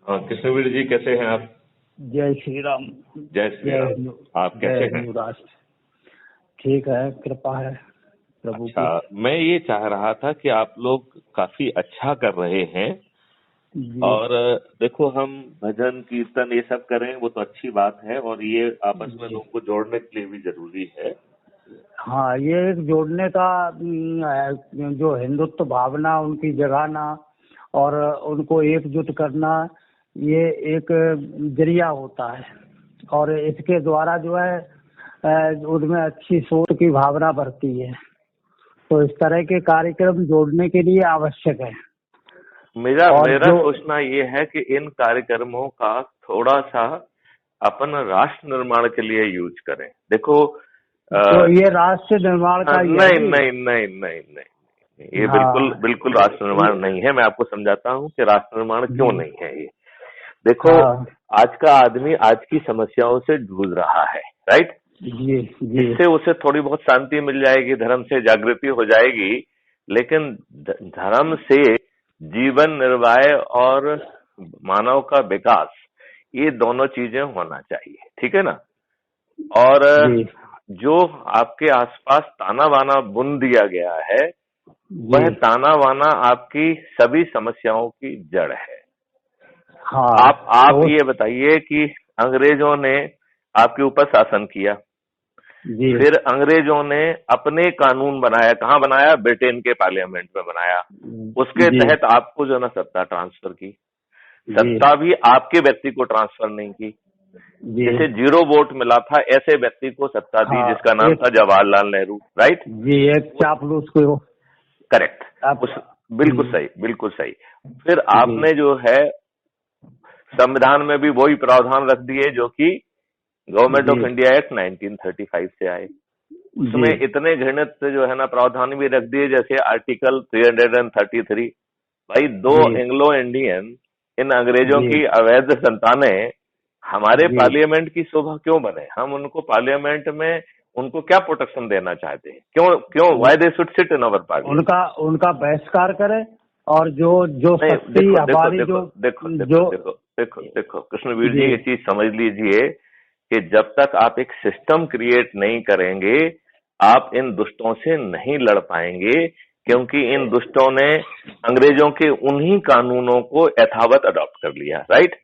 हाँ, कृष्णवीर जी कैसे हैं आप? जय श्री राम। जय श्री राम। आप कैसे हैं? राष्ट्र ठीक है, कृपा है प्रभु की। अच्छा, मैं ये चाह रहा था कि आप लोग काफी अच्छा कर रहे हैं जी और देखो, हम भजन कीर्तन ये सब करें वो तो अच्छी बात है और ये आपस में जी। लोगों को जोड़ने के लिए भी जरूरी है। हाँ, ये एक जोड़ने का जो हिंदुत्व भावना उनकी जगाना और उनको एकजुट करना, ये एक जरिया होता है और इसके द्वारा जो है उनमें अच्छी सोच की भावना बढ़ती है। तो इस तरह के कार्यक्रम जोड़ने के लिए आवश्यक है। मेरा और मेरा सोचना ये है कि इन कार्यक्रमों का थोड़ा सा अपन राष्ट्र निर्माण के लिए यूज करें। देखो तो ये राष्ट्र निर्माण का ही है नहीं जी। नहीं नहीं नहीं नहीं, ये हाँ, बिल्कुल राष्ट्र निर्माण नहीं है। मैं आपको समझाता हूँ कि राष्ट्र निर्माण क्यों जी। नहीं है ये। देखो, हाँ आज का आदमी आज की समस्याओं से जूझ रहा है, राइट? जी जी इससे उसे थोड़ी बहुत शांति मिल जाएगी, धर्म से जागृति हो जाएगी, लेकिन धर्म से जीवन निर्वाह और मानव का विकास, ये दोनों चीजें होना चाहिए, ठीक है ना? और जी जो आपके आसपास ताना बाना बुन दिया गया है, वह जी। ताना बाना आपकी सभी समस्याओं की जड़ है। हाँ आप तो ये बताइए कि अंग्रेजों ने आपके ऊपर शासन किया, जी फिर अंग्रेजों ने अपने कानून बनाया। कहाँ बनाया? ब्रिटेन के पार्लियामेंट में बनाया। उसके जी तहत आपको जो ना सत्ता ट्रांसफर की। जी सत्ता भी आपके व्यक्ति को ट्रांसफर नहीं की। जी। जिसे 0 वोट मिला था, ऐसे व्यक्ति को सत्ता दी हाँ, जिसका नाम एक था जवाहरलाल नेहरू, राइट? जी एक चापलूस को करेक्ट। आप। उस बिल्कुल सही, बिल्कुल सही। फिर जी आपने जो है संविधान में भी वही प्रावधान रख दिए जो कि गवर्नमेंट जी ऑफ इंडिया एक्ट 1935 से आए। उसमें जी इतने घृणित जो है ना प्रावधान भी रख दिए, जैसे आर्टिकल 333। भाई, दो जी एंग्लो इंडियन इन अंग्रेजों जी की अवैध संतानें हमारे जी। पार्लियामेंट की शोभा क्यों बने? हम उनको पार्लियामेंट में उनको क्या प्रोटेक्शन देना चाहते हैं? क्यों क्यों why they should sit in our parliament? उनका उनका बहिष्कार करें और जो जो नहीं, शक्ति हमारी जो जो देखो कृष्णवीर जी, जी ये चीज समझ लीजिए कि जब तक आप एक सिस्टम क्रिएट नहीं करेंगे, आप इन दुष्टों से नहीं लड़ पाएंगे, क्योंकि इन दुष्टों ने अंग्रेजों के उन्हीं कानूनों को यथावत अडॉप्ट कर लिया, राइट?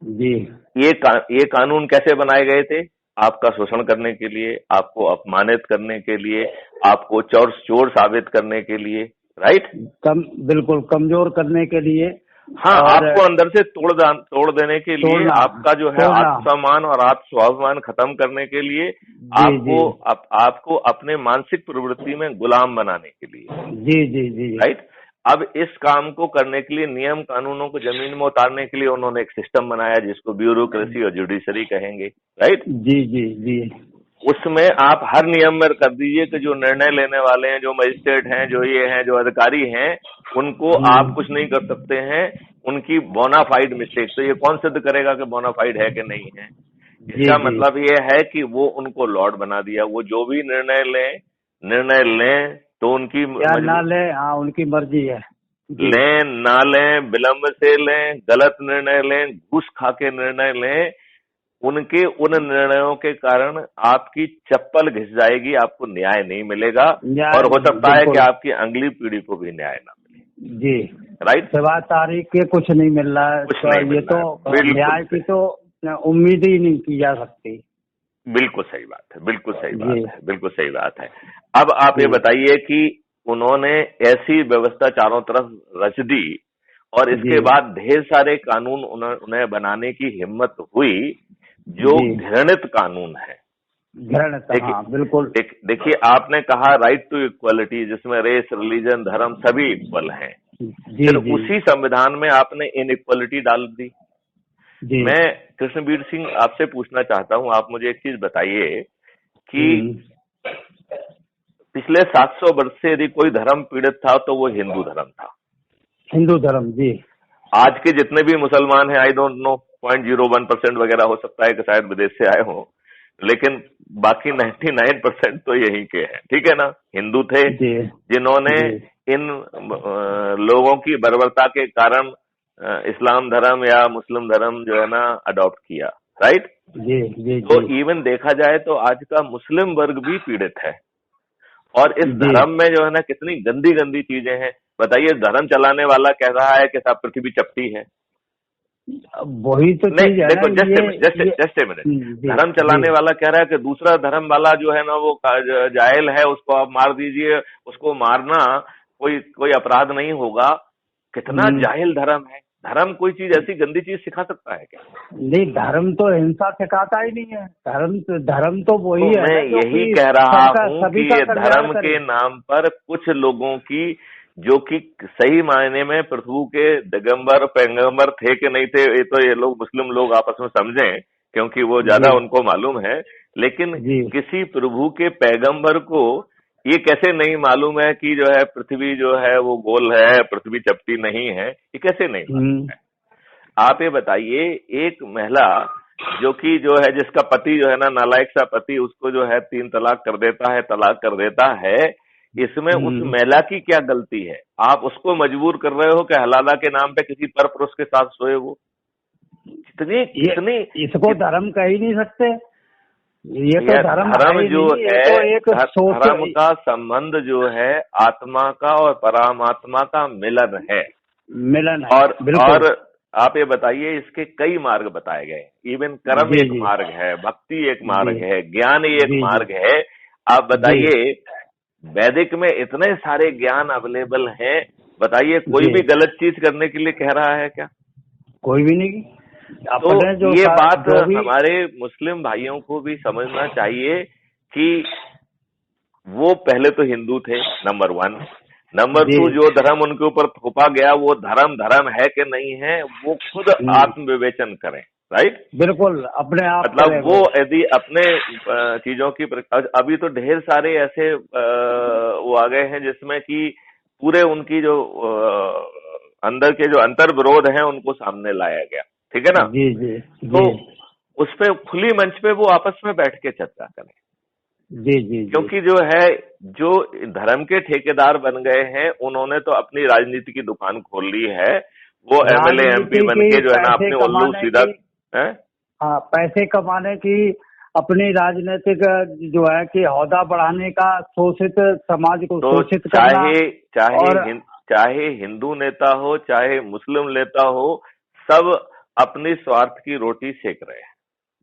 जी ये कानून कैसे बनाए गए थे? आपका शोषण करने के लिए, आपको अपमानित करने के लिए, आपको चोर साबित करने के लिए, राइट? बिल्कुल कमजोर करने के लिए हाँ, और आपको अंदर से तोड़ देने के लिए, तोड़ना आपका जो है तोड़ना। आत्मसम्मान और आत्मस्वाभिमान खत्म करने के लिए, जी जी आपको अपने मानसिक प्रवृत्ति में गुलाम बनाने के लिए, जी जी जी राइट? अब इस काम को करने के लिए, नियम कानूनों को जमीन में उतारने के लिए उन्होंने एक सिस्टम बनाया जिसको ब्यूरोक्रेसी और जुडिशरी कहेंगे, राइट? जी जी जी उसमें आप हर नियम में कर दीजिए कि जो निर्णय लेने वाले हैं, जो मजिस्ट्रेट हैं, जो ये हैं, जो अधिकारी हैं, उनको आप कुछ नहीं कर सकते हैं। उनकी बोनाफाइड मिस्टेक, तो ये कौन सिद्ध करेगा कि बोनाफाइड है कि नहीं है? जी इसका जी। मतलब ये है कि वो उनको लॉर्ड बना दिया। वो जो भी निर्णय लें तो उनकी या ना ले, हाँ उनकी मर्जी है। जी लें ना लें, विलंब से लें, गलत निर्णय लें, घूस खा के निर्णय लें, उनके उन निर्णयों के कारण आपकी चप्पल घिस जाएगी, आपको न्याय नहीं मिलेगा और हो सकता है कि बिल्कुल। आपकी अगली पीढ़ी को भी न्याय ना मिले, जी राइट? सिवा तारीख के कुछ नहीं मिल रहा है, कुछ तो नहीं ये मिल रहा है। तो बिल्कुल न्याय की सही, तो उम्मीद ही नहीं की जा सकती। बिल्कुल सही बात है, बिल्कुल सही बात जी है, बिल्कुल सही बात है। अब आप ये जी बताइए कि उन्होंने ऐसी व्यवस्था चारों तरफ रच दी और इसके जी बाद ढेर सारे कानून उन्हें बनाने की हिम्मत हुई जो जी। घृणित कानून है। घृणित, देखिए, हाँ बिल्कुल। देखिए, आपने कहा राइट टू इक्वलिटी, जिसमें रेस, रिलीजन, धर्म सभी इक्वल हैं। जी फिर जी उसी संविधान में आपने इनइक्वलिटी डाल दी। जी। मैं कृष्णवीर सिंह आपसे पूछना चाहता हूं, आप मुझे एक चीज बताइए कि हम्म। पिछले 700 वर्ष से यदि कोई धर्म पीड़ित था तो वो हिंदू धर्म था। हिंदू धर्म, जी आज के जितने भी मुसलमान हैं, आई डोंट नो, 0.01% वगैरह हो सकता है कि शायद विदेश से आए हों, लेकिन बाकी 99% तो यहीं के हैं, ठीक है ना? हिंदू थे जी जिन्होंने जी इन लोगों की बर्बरता के कारण इस्लाम धर्म या मुस्लिम धर्म जो है ना अडॉप्ट किया, राइट। जी जी तो जी इवन देखा जाए तो आज का मुस्लिम वर्ग भी पीड़ित है, और इस जी। धर्म में जो है ना कितनी गंदी गंदी चीजें हैं। बताइए, धर्म चलाने वाला कह रहा है कि सब पृथ्वी चपटी है। अब वही तो नहीं चीज है ना, देखो, जस्ट ये जस्ट ए मिनट, जी धर्म जी चलाने वाला कह रहा है कि दूसरा धर्म वाला जो है ना वो जाहिल है, उसको आप मार दीजिए। उसको मारना कोई कोई अपराध नहीं होगा। कितना हम्म। जाहिल धर्म है। धर्म कोई चीज ऐसी गंदी चीज सिखा सकता है क्या? नहीं, धर्म तो हिंसा सिखाता ही नहीं है। धर्म तो तो वही है मैं ना जो यही कि कह रहा सबका हूं कि सभी का ये कल्याण धर्म करे। के नाम पर कुछ लोगों की, जो कि सही मायने में प्रभु के दिगंबर पैगंबर थे कि नहीं थे, ये तो ये लोग मुस्लिम लोग आपस में समझें, क्योंकि वो जी ज्यादा उनको मालूम है। लेकिन जी। किसी प्रभु के पैगंबर को ये कैसे नहीं मालूम है कि जो है पृथ्वी जो है वो गोल है, पृथ्वी चपटी नहीं है? ये कैसे नहीं मालूम हम्म। है? आप ये बताइए, एक महिला जो कि जो है, जिसका पति जो है ना नालायक सा पति, उसको जो है 3 तलाक कर देता है, तलाक कर देता है, इसमें उस हम्म। महिला की क्या गलती है? आप उसको मजबूर कर रहे हो कि हलाला के नाम पे किसी पर पुरुष के साथ सोए वो। कितनी ये कितनी इसको धर्म कह ही नहीं सकते। ये तो यह धर्म है धर्म ही जो नहीं, ये है, तो एक सोच। धर्म का संबंध जो है आत्मा का और परमात्मा का मिलन है। मिलन है, और बिल्कुल। आप ये बताइए, इसके कई मार्ग बताए गए। इवन कर्म जी एक जी मार्ग है, भक्ति एक जी मार्ग है, ज्ञान ही एक जी जी मार्ग है। आप जी बताइए, वैदिक में इतने सारे ज्ञान अवेलेबल हैं, बताइए कोई जी। भी गलत चीज करने के लिए कह रहा है क्या? कोई भी नहीं। तो अपने ये बात जो भी। हमारे मुस्लिम भाइयों को भी समझना चाहिए कि वो पहले तो हिंदू थे, नंबर 1। नंबर जी। 2, जो धर्म उनके ऊपर थोपा गया वो धर्म धर्म है कि नहीं है, वो खुद हम्म। आत्मविवेचन करें, राइट। बिल्कुल अपने आप मतलब करे वो वो। यदि अपने चीजों की अभी तो ढेर सारे ऐसे वो आ गए हैं जिसमें कि पूरे उनकी जो अंदर के जो अंतर विरोध हैं उनको सामने लाया गया, ठीक है ना। जी जी तो जी उस पे खुली मंच पे वो आपस में बैठ के चर्चा करें, जी जी जी। क्योंकि जो है, जो धर्म के ठेकेदार बन गए हैं उन्होंने तो अपनी राजनीति की दुकान खोल ली है। वो एमएलए एमपी राजनीति बन की, के जो है ना पैसे अपने उल्लू कमाने सीधा की। है। हाँ, पैसे कमाने की, अपनी राजनीतिक जो है कि ओहदा बढ़ाने का, शोषित समाज को तो शोषित करना। और चाहे हिंदू नेता हो, चाहे मुस्लिम नेता हो, सब अपनी स्वार्थ की रोटी सेक रहे हैं।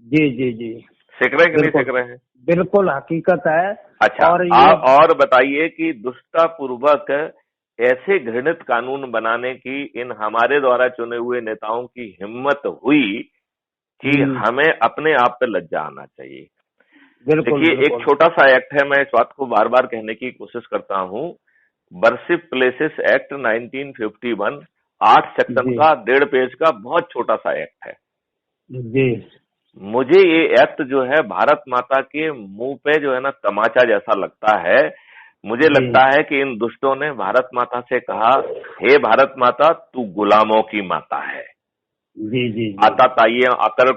जी जी जी। सेक रहे हैं कि नहीं बिल्कुल सेक रहे हैं? बिल्कुल हकीकत है। अच्छा, और ये और बताइए कि दुष्टतापूर्वक ऐसे घृणित कानून बनाने की इन हमारे द्वारा चुने हुए नेताओं की हिम्मत हुई कि हम्म। हमें अपने आप पे लज्जा आना चाहिए। बिल्कुल देखिए, एक बिल्कुल। छोटा सा एक्ट है, मैं इस बात को बार बार कहने की कोशिश करता हूं। बर्सिप प्लेसेस एक्ट 1951, 8 सेक्शन जी का, 1.5 पेज का बहुत छोटा सा एक्ट है। जी मुझे ये एक्ट जो है भारत माता के मुंह पे जो है ना तमाचा जैसा लगता है। मुझे जी लगता है कि इन दुष्टों ने भारत माता से कहा, हे भारत माता, तू गुलामों की माता है। जी जी जी आताताइयों, अकल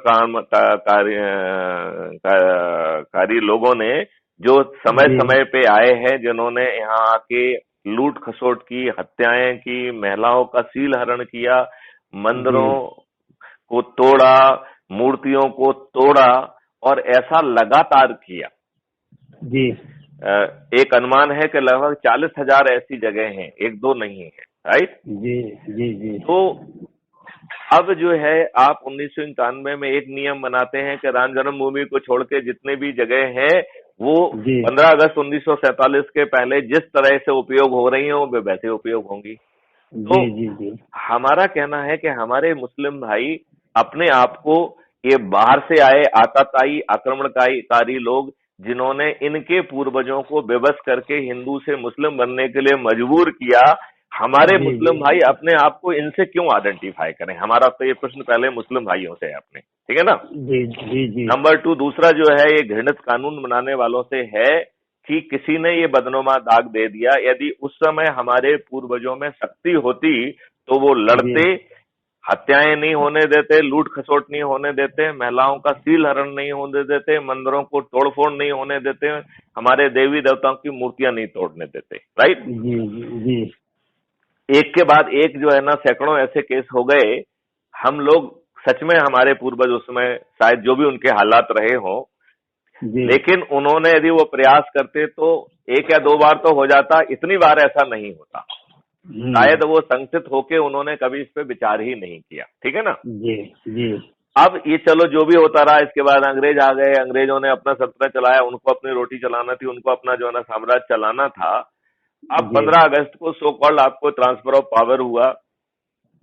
कारी लोगों ने जो समय जी समय पे आए हैं, जिन्होंने यहाँ आके लूट खसोट की, हत्याएं की, महिलाओं का सील हरण किया, जी मंदिरों को तोड़ा, मूर्तियों को तोड़ा, और ऐसा लगातार किया। जी एक अनुमान है कि लगभग 40,000 ऐसी जगह हैं, एक दो नहीं है, राइट। जी जी जी तो अब जो है, आप 1991 में एक नियम बनाते हैं कि राम जन्मभूमि को छोड़ के जितने भी जगह हैं वो जी 15 अगस्त 1947 के पहले जिस तरह से उपयोग हो रही हैं वो वैसे उपयोग होंगी। जी तो जी जी हमारा कहना है कि हमारे मुस्लिम भाई अपने आप को, ये बाहर से आए आताताई आक्रमणकारी लोग जिन्होंने इनके पूर्वजों को बेबस करके हिंदू से मुस्लिम बनने के लिए मजबूर किया, हमारे जी जी मुस्लिम भाई अपने आप को इनसे क्यों आइडेंटिफाई करें? हमारा तो ये प्रश्न पहले मुस्लिम भाइयों से है अपने, ठीक है ना। जी जी जी नंबर 2, दूसरा जो है, ये घृणित कानून बनाने वालों से है कि किसी ने ये बदनुमा दाग दे दिया। यदि उस समय हमारे पूर्वजों में शक्ति होती तो वो जी लड़ते, हत्याएं नहीं होने देते, लूट खसोट नहीं होने देते, महिलाओं का सील हरण नहीं होने देते, मंदिरों को तोड़फोड़ नहीं होने देते, हमारे देवी देवताओं की मूर्तियां नहीं तोड़ने देते, राइट। जी जी जी एक के बाद एक जो है ना सैकड़ों ऐसे केस हो गए। हम लोग सच में, हमारे पूर्वज उसमें शायद जो भी उनके हालात रहे हों, जी। लेकिन उन्होंने यदि वो प्रयास करते तो एक या दो बार तो हो जाता, इतनी बार ऐसा नहीं होता। शायद वो संगठित होके उन्होंने कभी इस पे विचार ही नहीं किया। ठीक है ना। जी। जी। अब ये चलो जो भी होता रहा, इसके बाद अंग्रेज आ गए, अंग्रेजों ने अपना सत्ता चलाया, उनको अपनी रोटी चलाना थी, उनको अपना जो है ना साम्राज्य चलाना था। अब जी। 15 अगस्त को सो कॉल्ड आपको ट्रांसफर ऑफ पावर हुआ,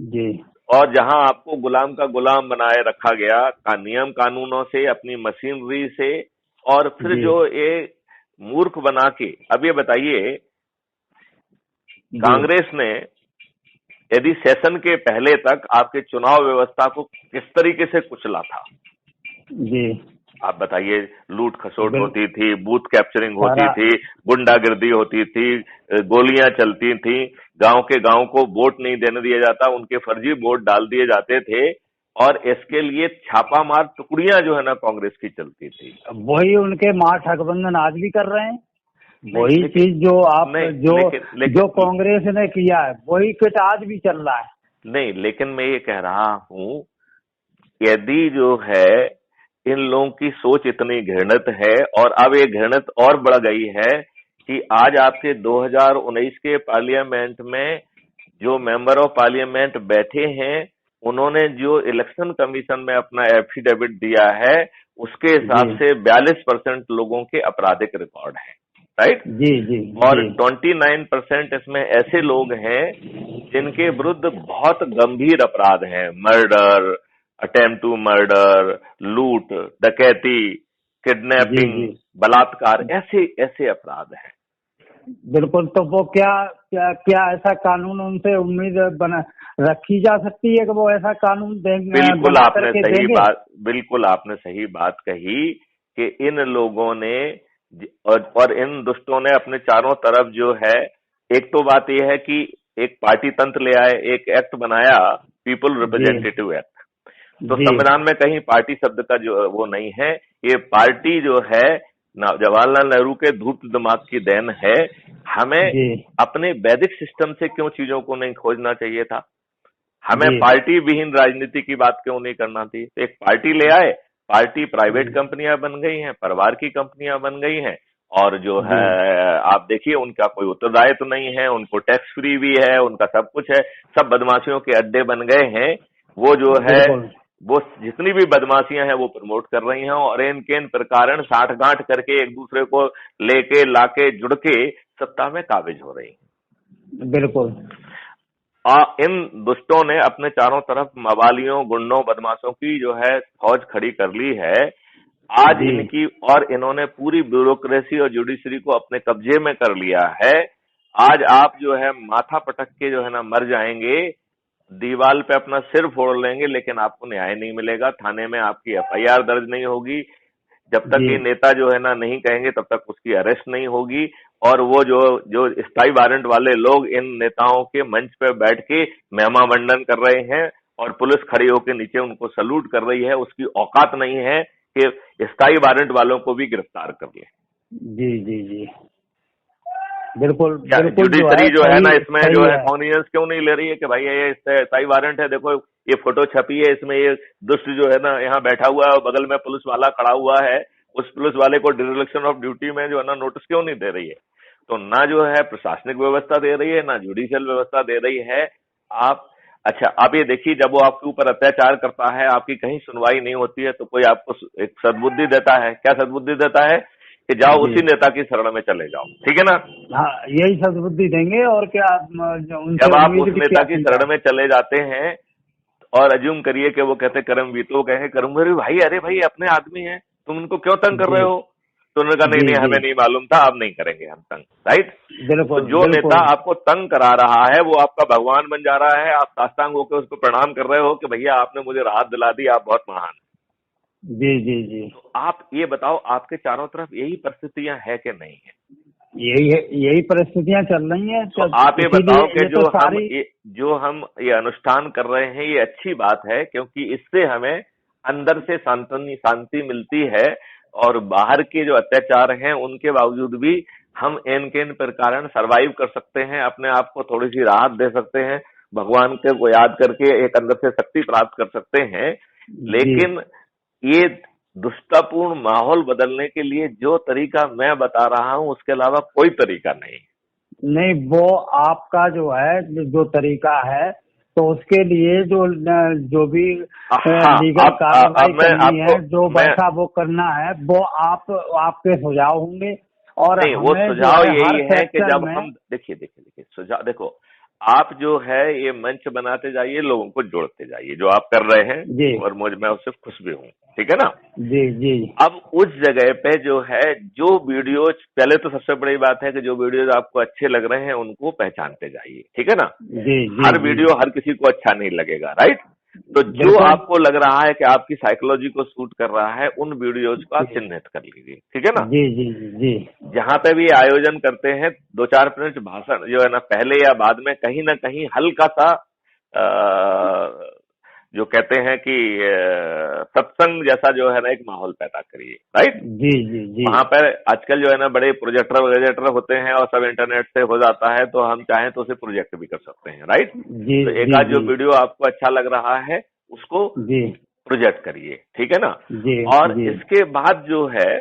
जी। और जहां आपको गुलाम का गुलाम बनाए रखा गया का नियम कानूनों से, अपनी मशीनरी से, और फिर जी। जो ये मूर्ख बना के, अब ये बताइए जी। कांग्रेस ने यदि सेशन के पहले तक आपके चुनाव व्यवस्था को किस तरीके से कुचला था, जी। आप बताइए। लूट खसोट बिल होती थी, बूथ कैप्चरिंग होती सारा। थी, गुंडागिर्दी होती थी, गोलियां चलती थी, गांव के गांव को वोट नहीं देने दिया जाता, उनके फर्जी वोट डाल दिए जाते थे, और इसके लिए छापामार टुकड़ियां जो है ना कांग्रेस की चलती थी। वही उनके मार ठगबंधन आज भी कर रहे हैं। नहीं वही लेकिन चीज जो आप नहीं जो लेकिन जो लेकिन कांग्रेस ने किया है वही कुछ आज भी चल रहा है। नहीं, लेकिन मैं ये कह रहा हूं, यदि जो है इन लोगों की सोच इतनी घृणित है, और अब ये घृणित और बढ़ गई है कि आज आपके 2019 के पार्लियामेंट में जो मेंबर ऑफ पार्लियामेंट बैठे हैं, उन्होंने जो इलेक्शन कमीशन में अपना एफिडेविट दिया है, उसके जी। हिसाब से 42% लोगों के आपराधिक रिकॉर्ड हैं, राइट। जी। जी। और जी। 29% इसमें ऐसे लोग हैं जिनके विरुद्ध बहुत गंभीर अपराध हैं, मर्डर, अटेम्प्ट टू मर्डर, लूट, डकैती, जी। किडनैपिंग, जी। बलात्कार, ऐसे ऐसे अपराध हैं। बिल्कुल। तो वो क्या क्या क्या ऐसा कानून उनसे उम्मीद बना रखी जा सकती है कि वो ऐसा कानून बिल्कुल बना आपने करके सही देंगे? बात बिल्कुल आपने सही बात कही कि इन लोगों ने और इन दुष्टों ने अपने चारों तरफ जो है, एक तो बात यह है कि एक पार्टी तंत्र ले आए, एक एक्ट बनाया, पीपल जी। Representative act. तो जी। संविधान में कहीं पार्टी शब्द का जो वो नहीं है। ये पार्टी जो है जवाहरलाल नेहरू के धूर्त दिमाग की देन है। हमें जी। अपने वैदिक सिस्टम से क्यों चीजों को नहीं खोजना चाहिए था? हमें जी। पार्टी विहीन राजनीति की बात क्यों नहीं करना थी? तो एक पार्टी ले आए, पार्टी प्राइवेट जी। कंपनियां बन गई हैं, परिवार की कंपनियां बन गई हैं, और जो है जी। आप देखिए उनका कोई उत्तरदायित्व नहीं है, उनको टैक्स फ्री भी है, उनका सब कुछ है, सब बदमाशियों के अड्डे बन गए हैं। वो जो है बिल्कुल। वो जितनी भी बदमाशियां हैं वो प्रमोट कर रही हैं, और इनके इन प्रकार साठ गांठ करके एक दूसरे को लेके लाके जुड़ के सत्ता में काबिज हो रही हैं। बिल्कुल। इन दुष्टों ने अपने चारों तरफ मवालियों, गुंडों, बदमाशों की जो है फौज खड़ी कर ली है। आज जी। इनकी, और इन्होंने पूरी ब्यूरोक्रेसी और जुडिशरी को अपने कब्जे में कर लिया है। आज आप जो है माथा पटक के जो है ना मर जाएंगे, दीवाल पे अपना सिर फोड़ लेंगे, लेकिन आपको न्याय नहीं मिलेगा, थाने में आपकी एफआईआर दर्ज नहीं होगी। जब तक जी। ये नेता जो है ना नहीं कहेंगे तब तक उसकी अरेस्ट नहीं होगी। और वो जो जो स्थायी वारंट वाले लोग इन नेताओं के मंच पे बैठ के महिमा मंडन कर रहे हैं, और पुलिस खड़ी होकर नीचे उनको सलूट कर रही है, उसकी औकात नहीं है कि स्थायी वारंट वालों को भी गिरफ्तार कर ले। जी। जी। जी। बिल्कुल। क्या बिल्कुल जो है जुडिशरी जो है ना सही इसमें जो सही है है। कॉन्फिडेंस क्यों नहीं ले रही है कि भाई ये स्थायी वारंट है, देखो ये फोटो छपी है, इसमें ये दुष्ट जो है ना यहाँ बैठा हुआ है और बगल में पुलिस वाला खड़ा हुआ है, उस पुलिस वाले को डिरेक्शन ऑफ ड्यूटी में जो है ना नोटिस क्यों नहीं दे रही है? तो ना जो है प्रशासनिक व्यवस्था दे रही है, ना जुडिशियल व्यवस्था दे रही है। आप अच्छा, आप ये देखिए, जब वो आपके ऊपर अत्याचार करता है, आपकी कहीं सुनवाई नहीं होती है, तो कोई आपको एक सद्बुद्धि देता है। क्या सद्बुद्धि देता है? कि जाओ जी। उसी नेता की शरण में चले जाओ। ठीक है ना। हाँ, यही सद्बुद्धि देंगे और क्या उनसे जब आप उस उम्मीद भी नेता क्या की की शरण जाए। में चले जाते हैं, और अज्यूम करिए कि वो कहते करमवीर, तो वो कहेंगे करमवीर भाई, अरे भाई अपने आदमी हैं, तुम उनको क्यों तंग कर जी। रहे हो? तो उन्होंने कहा नहीं जी। नहीं, जी। हमें नहीं मालूम था, अब नहीं करेंगे हम तंग, राइट। तो बिल्कुल। जो नेता बिल्कुल। आपको तंग करा रहा है वो आपका भगवान बन जा रहा है, आप साष्टांग होकर उसको प्रणाम कर रहे हो कि भैया आपने मुझे राहत दिला दी, आप बहुत महान। जी। जी। जी। तो आप ये बताओ, आपके चारों तरफ यही परिस्थितियां है कि नहीं है? यही है, यही परिस्थितियां चल रही हैं, तो तो आप ये इसीलिए बताओ कि ये तो सारी। जो हम ये अनुष्ठान कर रहे हैं, ये अच्छी बात है, क्योंकि इससे हमें अंदर से शांति मिलती है, और बाहर के जो अत्याचार हैं उनके बावजूद भी हम इनके इन प्रकार सरवाइव कर सकते हैं, अपने आप को थोड़ी सी राहत दे सकते हैं, भगवान के को याद करके एक अंदर से शक्ति प्राप्त कर सकते हैं। जी लेकिन ये दुष्टपूर्ण माहौल बदलने के लिए जो तरीका मैं बता रहा हूं उसके अलावा कोई तरीका नहीं। नहीं, वो आपका जो है जो तरीका है, तो उसके लिए जो भी हाँ, लीगल अब कार्रवाई मैं करनी है, आपको जो मैं वैसा वो करना है, वो आपके सुझाव होंगे। और नहीं, वो हमें जो सुझाव है हर यही है कि सेक्टर जब में। हम देखिए सुझाव देखो, आप जो है ये मंच बनाते जाइए, लोगों को जोड़ते जाइए, जो आप कर रहे हैं, जी और मैं उससे खुश भी हूँ, ठीक है ना। जी जी अब उस जगह पे जो है, जो वीडियोज, पहले तो सबसे बड़ी बात है कि जो वीडियोज आपको अच्छे लग रहे हैं उनको पहचानते जाइए, ठीक है ना। जी जी हर जी वीडियो हर किसी को अच्छा नहीं लगेगा, राइट। तो जो बिल्कुल। आपको लग रहा है कि आपकी साइकोलॉजी को सूट कर रहा है, उन वीडियोज को आप जी चिन्हित कर लीजिए, ठीक है ना। जी जी जी जहां पे भी आयोजन करते हैं, 2-4 मिनट भाषण जो है ना, पहले या बाद में कहीं ना कहीं हल्का सा जो कहते हैं कि सत्संग जैसा जो है ना एक माहौल पैदा करिए, राइट। जी जी जी वहां पर आजकल जो है ना बड़े प्रोजेक्टर वोजेक्टर होते हैं और सब इंटरनेट से हो जाता है, तो हम चाहें तो उसे प्रोजेक्ट भी कर सकते हैं, राइट। जी तो एक जी आध जो जी वीडियो आपको अच्छा लग रहा है उसको जी प्रोजेक्ट करिए, ठीक है ना। जी और जी इसके बाद जो है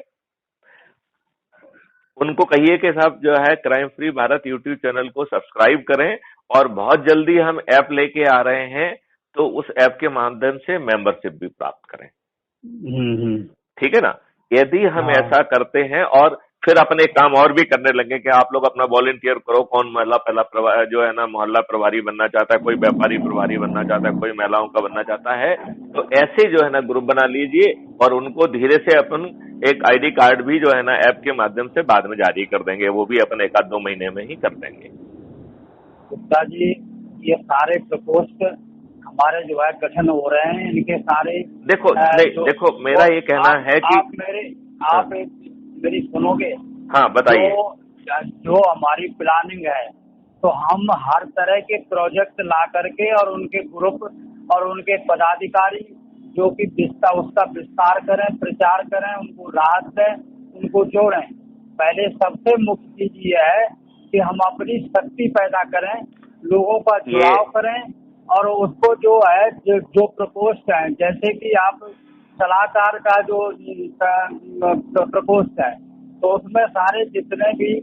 उनको कहिए कि साहब जो है crime free Bharat YouTube channel को सब्सक्राइब करें, और बहुत जल्दी हम ऐप लेके आ रहे हैं, तो उस ऐप के माध्यम से मेंबरशिप भी प्राप्त करें, हम्म। ठीक है ना। यदि हम हाँ ऐसा करते हैं और फिर अपने काम और भी करने लगे कि आप लोग अपना वॉलंटियर करो, कौन महिला पहला जो है ना मोहल्ला प्रभारी बनना चाहता है, कोई व्यापारी प्रभारी बनना चाहता है, कोई महिलाओं का बनना चाहता है, तो ऐसे जो है ना ग्रुप बना लीजिए, और उनको धीरे से अपन एक आईडी कार्ड भी जो है ना ऐप के माध्यम से बाद में जारी कर देंगे, वो भी अपन 1-2 महीने में ही कर देंगे। गुप्ता जी, ये सारे प्रकोष्ठ हमारे जो है गठन हो रहे हैं, इनके सारे देखो नहीं, जो देखो वो मेरा ये कहना है कि हाँ, आप मेरी सुनोगे। हाँ जो बताइए। जो हमारी प्लानिंग है, तो हम हर तरह के प्रोजेक्ट ला करके और उनके ग्रुप और उनके पदाधिकारी जो कि उसका विस्तार करें, प्रचार करें, उनको राहत दें, उनको जोड़ें। पहले सबसे मुख्य चीज ये है कि हम अपनी शक्ति पैदा करें, लोगों का ये जुड़ाव करें, और उसको जो है जो प्रकोष्ठ है, जैसे कि आप सलाहकार का जो प्रकोष्ठ है, तो उसमें सारे जितने भी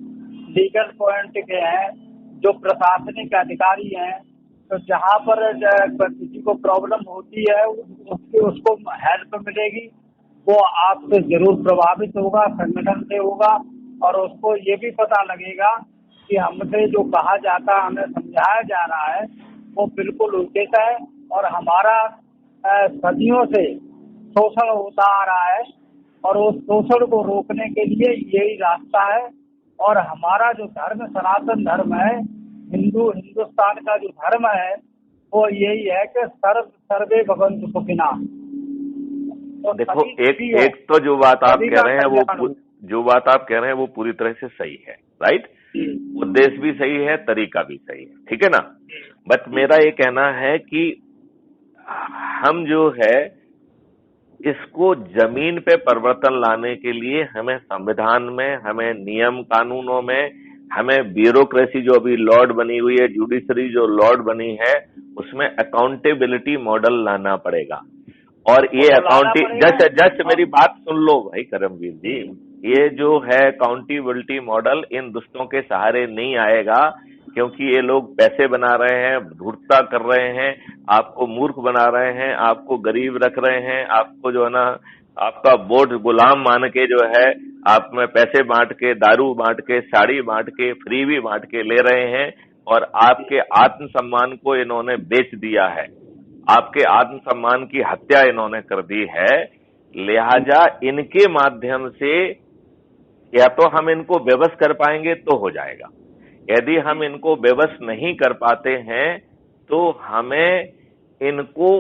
लीगल पॉइंट के हैं, जो प्रशासनिक अधिकारी हैं, तो जहाँ पर किसी को प्रॉब्लम होती है उसको हेल्प मिलेगी, वो आपसे जरूर प्रभावित होगा, संगठन से होगा, और उसको ये भी पता लगेगा कि हमसे जो कहा जाता है, हमें समझाया जा रहा है, वो बिल्कुल उचित है। और हमारा सदियों से शोषण होता आ रहा है, और उस शोषण को रोकने के लिए यही रास्ता है। और हमारा जो धर्म सनातन धर्म है, हिंदुस्तान का जो धर्म है, वो यही है कि सर्वे भवन्तु सुखिनः। तो देखो, एक तो जो बात आप कह रहे हैं वो पूरी तरह से सही है, राइट। उद्देश्य भी सही है, तरीका भी सही है, ठीक है ना। बट मेरा ये कहना है कि हम जो है इसको जमीन पे परिवर्तन लाने के लिए हमें संविधान में, हमें नियम कानूनों में, हमें ब्यूरोक्रेसी जो अभी लॉर्ड बनी हुई है, जुडिशरी जो लॉर्ड बनी है, उसमें अकाउंटेबिलिटी मॉडल लाना पड़ेगा। और ये जस्ट मेरी बात सुन लो भाई करमवीर जी, ये जो है अकाउंटेबिलिटी मॉडल इन दुष्टों के सहारे नहीं आएगा, क्योंकि ये लोग पैसे बना रहे हैं, धूर्तता कर रहे हैं, आपको मूर्ख बना रहे हैं, आपको गरीब रख रहे हैं, आपको जो है ना आपका वोट गुलाम मान के जो है आप में पैसे बांट के, दारू बांट के, साड़ी बांट के, फ्री भी बांट के ले रहे हैं, और आपके आत्मसम्मान को इन्होंने बेच दिया है, आपके आत्मसम्मान की हत्या इन्होंने कर दी है। लिहाजा इनके माध्यम से या तो हम इनको बेबस कर पाएंगे तो हो जाएगा, यदि हम इनको बेबस नहीं कर पाते हैं तो हमें इनको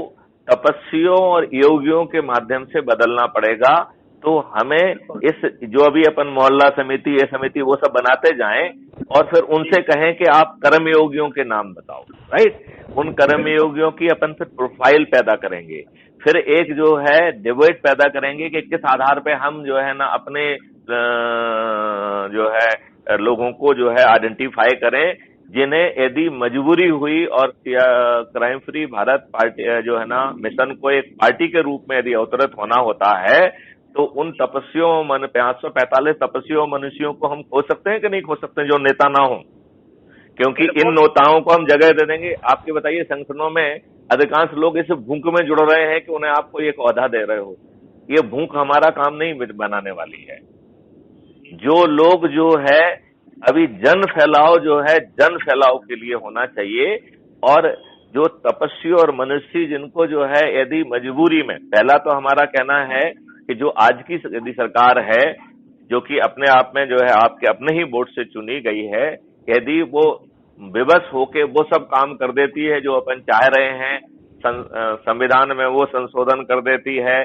तपस्वियों और योगियों के माध्यम से बदलना पड़ेगा। तो हमें इस जो अभी अपन मोहल्ला समिति, ये समिति, वो सब बनाते जाएं, और फिर उनसे कहें कि आप कर्म योगियों के नाम बताओ, राइट। उन कर्म योगियों की अपन फिर प्रोफाइल पैदा करेंगे, फिर एक जो है डिबेट पैदा करेंगे कि किस आधार पे हम जो है ना अपने जो है लोगों को जो है आइडेंटिफाई करें, जिन्हें यदि मजबूरी हुई और क्राइम फ्री भारत पार्टी जो है ना मिशन को एक पार्टी के रूप में यदि अवतरित होना होता है, तो उन तपस्वियों 545 तपस्वियों मनुष्यों को हम खो सकते हैं कि नहीं खो सकते हैं, जो नेता ना हो? क्योंकि इन नेताओं को हम जगह दे देंगे। आपके बताइए, संगठनों में अधिकांश लोग इस भूख में जुड़ रहे हैं कि उन्हें आप कोई एक ओहदा दे रहे हो। ये भूख हमारा काम नहीं बनाने वाली है। जो लोग जो है अभी जन फैलाव जो है जन फैलाव के लिए होना चाहिए, और जो तपस्वी और मनुष्य जिनको जो है यदि मजबूरी में, पहला तो हमारा कहना है कि जो आज की यदि सरकार है, जो कि अपने आप में जो है आपके अपने ही वोट से चुनी गई है, यदि वो विवश होके वो सब काम कर देती है जो अपन चाह रहे हैं, संविधान में वो संशोधन कर देती है,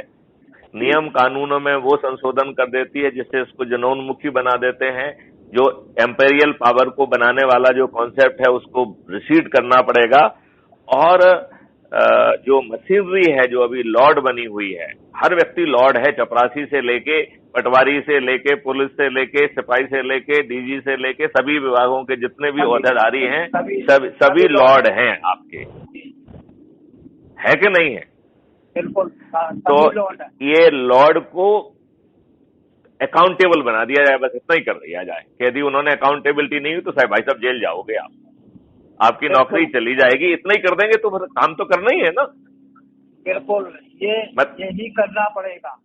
नियम कानूनों में वो संशोधन कर देती है जिससे इसको जनोन्मुखी बना देते हैं, जो एम्पेरियल पावर को बनाने वाला जो कॉन्सेप्ट है उसको रिसीड करना पड़ेगा, और जो मशीनरी है जो अभी लॉर्ड बनी हुई है, हर व्यक्ति लॉर्ड है, चपरासी से लेके, पटवारी से लेके, पुलिस से लेके, सिपाही से लेके, डीजी से लेके, सभी विभागों के जितने भी ओहदेदारी हैं सभी लॉर्ड हैं आपके, है कि नहीं है? बिल्कुल। तो ये लॉर्ड को अकाउंटेबल बना दिया जाए, बस इतना ही कर दिया जाए कि यदि उन्होंने अकाउंटेबिलिटी नहीं हुई तो साहब भाई साहब जेल जाओगे आप, आपकी नौकरी चली जाएगी। इतना ही कर देंगे तो काम तो करना ही है ना। बिल्कुल, यही करना पड़ेगा।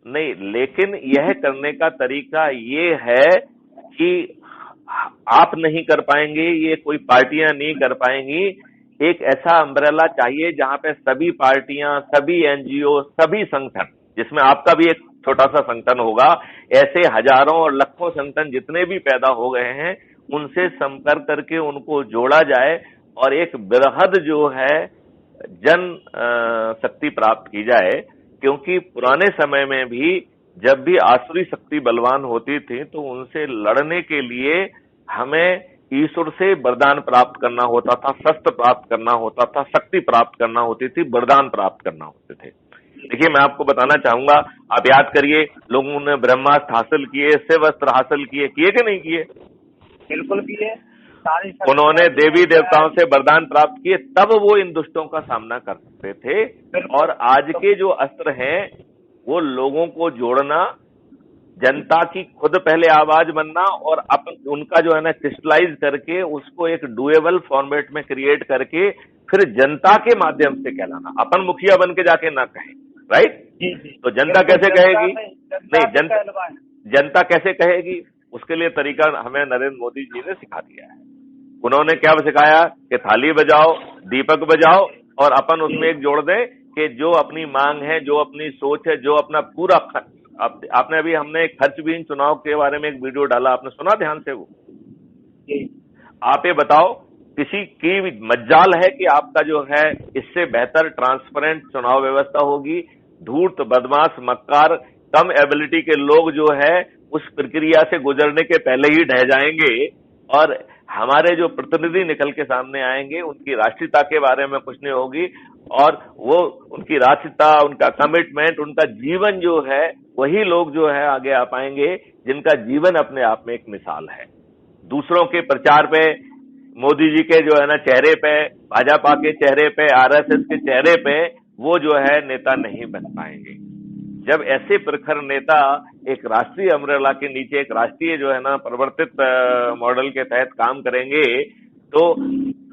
नहीं, लेकिन यह करने का तरीका ये है कि आप नहीं कर पाएंगे, ये कोई पार्टियां नहीं कर पाएंगी। एक ऐसा अम्ब्रेला चाहिए जहां पे सभी पार्टियां, सभी एनजीओ, सभी संगठन, जिसमें आपका भी एक छोटा सा संगठन होगा, ऐसे हजारों और लाखों संगठन जितने भी पैदा हो गए हैं, उनसे संपर्क करके उनको जोड़ा जाए और एक बृहद जो है जन शक्ति प्राप्त की जाए। क्योंकि पुराने समय में भी जब भी आसुरी शक्ति बलवान होती थी तो उनसे लड़ने के लिए हमें ईश्वर से वरदान प्राप्त करना होता था, शस्त्र प्राप्त करना होता था, शक्ति प्राप्त करना होती थी, वरदान प्राप्त करना होते थे। देखिए, मैं आपको बताना चाहूंगा, आप याद करिए, लोगों ने ब्रह्मास्त्र हासिल किए, शिवास्त्र हासिल किए कि नहीं किए? बिल्कुल किए। उन्होंने देवी देवताओं से वरदान प्राप्त किए, तब वो इन दुष्टों का सामना कर सकते थे। और आज के जो अस्त्र हैं वो लोगों को जोड़ना, जनता की खुद पहले आवाज बनना, और उनका जो है ना क्रिस्टलाइज करके उसको एक डुएबल फॉर्मेट में क्रिएट करके फिर जनता के माध्यम से कहलाना। अपन मुखिया बन के जाके ना कहें, राइट? तो जनता कैसे कहेगी? नहीं, जनता कैसे कहेगी? उसके लिए तरीका हमें नरेंद्र मोदी जी ने सिखा दिया है। उन्होंने क्या सिखाया कि थाली बजाओ, दीपक बजाओ, और अपन उसमें एक जोड़ दें कि जो अपनी मांग है, जो अपनी सोच है, जो अपना पूरा आपने अभी हमने एक खर्चविहीन चुनाव के बारे में एक वीडियो डाला, आपने सुना ध्यान से? वो आप ये बताओ, किसी की मज्जाल है कि आपका जो है इससे बेहतर ट्रांसपेरेंट चुनाव व्यवस्था होगी? धूर्त, बदमाश, मक्कार, कम एबिलिटी के लोग जो है उस प्रक्रिया से गुजरने के पहले ही ढह जाएंगे, और हमारे जो प्रतिनिधि निकल के सामने आएंगे उनकी राष्ट्रीयता के बारे में कुछ नहीं होगी, और वो उनकी राष्ट्रीयता, उनका कमिटमेंट, उनका जीवन जो है, वही लोग जो है आगे आ पाएंगे जिनका जीवन अपने आप में एक मिसाल है। दूसरों के प्रचार पे, मोदी जी के जो है ना चेहरे पे, भाजपा के चेहरे पे, आरएसएस के चेहरे पे वो जो है नेता नहीं बन पाएंगे। जब ऐसे प्रखर नेता एक राष्ट्रीय अम्ब्रेला के नीचे, एक राष्ट्रीय जो है ना परिवर्तित मॉडल के तहत काम करेंगे, तो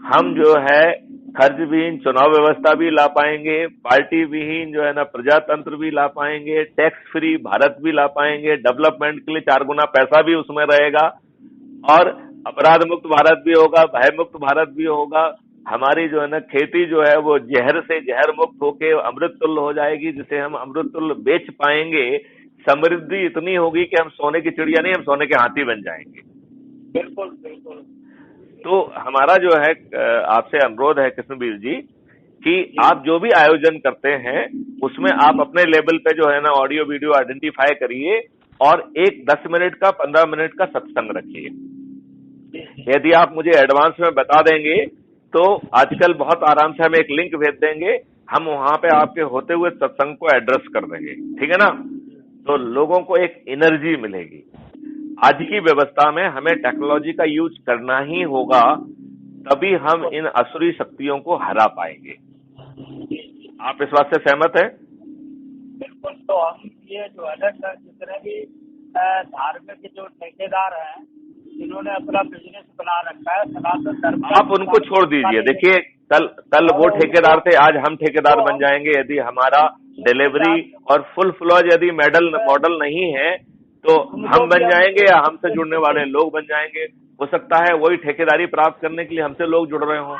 हम जो है खर्च विहीन चुनाव व्यवस्था भी ला पाएंगे, पार्टी विहीन जो है ना प्रजातंत्र भी ला पाएंगे, टैक्स फ्री भारत भी ला पाएंगे, डेवलपमेंट के लिए 4 गुना पैसा भी उसमें रहेगा, और अपराध मुक्त भारत भी होगा, भय मुक्त भारत भी होगा। हमारी जो है ना खेती जो है वो जहर से जहर मुक्त होके अमृत तुल्य हो जाएगी, जिसे हम अमृत तुल्य बेच पाएंगे। समृद्धि इतनी होगी कि हम सोने की चिड़िया नहीं, हम सोने के हाथी बन जाएंगे। बिल्कुल बिल्कुल। तो हमारा जो है आपसे अनुरोध है कृष्णवीर जी कि आप जो भी आयोजन करते हैं उसमें आप अपने लेवल पे जो है ना ऑडियो वीडियो आइडेंटिफाई करिए, और एक 10 मिनट का 15 मिनट का सत्संग रखिए। यदि आप मुझे एडवांस में बता देंगे तो आजकल बहुत आराम से हम एक लिंक भेज देंगे, हम वहां पे आपके होते हुए सत्संग को एड्रेस कर देंगे, ठीक है ना? तो लोगों को एक एनर्जी मिलेगी। आज की व्यवस्था में हमें टेक्नोलॉजी का यूज करना ही होगा, तभी हम इन असुरी शक्तियों को हरा पाएंगे। आप इस बात से सहमत हैं? बिल्कुल। तो हम ये जो है ना सर, जितने भी धार्मिक जो ठेकेदार हैं, जिन्होंने अपना बिजनेस बना रखा है सनातन धर्म, आप उनको छोड़ दीजिए। देखिए, कल वो ठेकेदार थे, आज हम ठेकेदार बन जाएंगे। यदि हमारा डिलीवरी और फुल फ्लॉज यदि मॉडल नहीं है, तो हम बन जाएंगे या हमसे जुड़ने वाले लोग बन जाएंगे। हो सकता है वही ठेकेदारी प्राप्त करने के लिए हमसे लोग जुड़ रहे हों।